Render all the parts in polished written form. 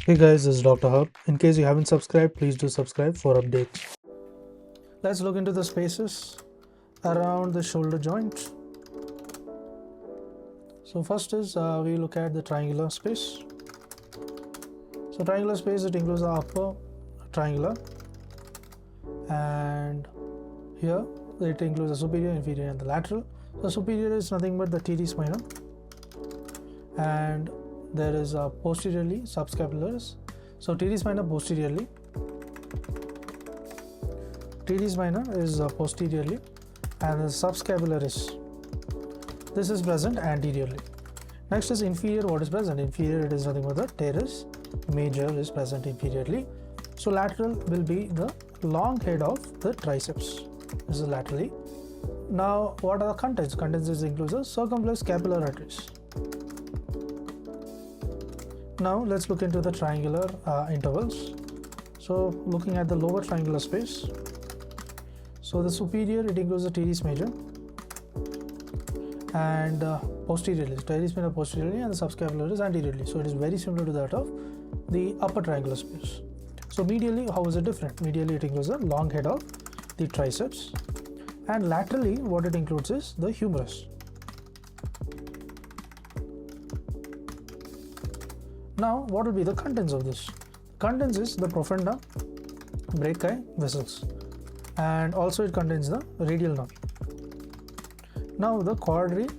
Hey guys, this is Dr. Hub. In case you haven't subscribed, please do subscribe for updates. Let's look into the spaces around the shoulder joint. So first is we look at the triangular space. So triangular space, it includes the upper triangular, and here it includes the superior, inferior and the lateral. So superior is nothing but the teres minor, and there is posteriorly subscapularis. So teres minor posteriorly, teres minor is posteriorly, and the subscapularis, this is present anteriorly. Next is inferior. What is present? Inferior, it is nothing but the teres major is present inferiorly. So lateral will be the long head of the triceps. This is laterally. Now what are the contents? Contents includes the circumflex scapular arteries. Now let's look into the triangular intervals. So looking at the lower triangular space, so the superior, it includes the teres major, and posteriorly, teres minor posteriorly, and the subscapularis anteriorly. So it is very similar to that of the upper triangular space. So medially, how is it different? Medially, it includes the long head of the triceps, and laterally what it includes is the humerus. Now what will be the contents of this? Contents is the profunda, brachii, vessels, and also it contains the radial nerve. Now the quadrangular.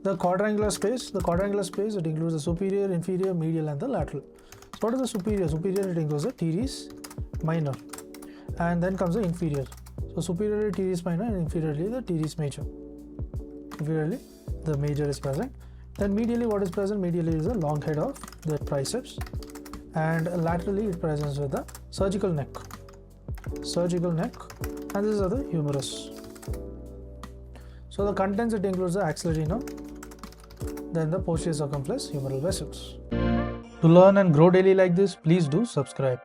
The quadrangular space, it includes the superior, inferior, medial and the lateral. So what is the superior? Superior, it includes the teres minor, and then comes the inferior. So superiorly teres minor and inferiorly the teres major. Inferiorly the major is present. Then medially, what is present? Medially is the long head of the triceps, and laterally it presents with the surgical neck, and this is the humerus. So the contents, it includes the axillary nerve, then the posterior circumflex humeral vessels. To learn and grow daily like this, please do subscribe.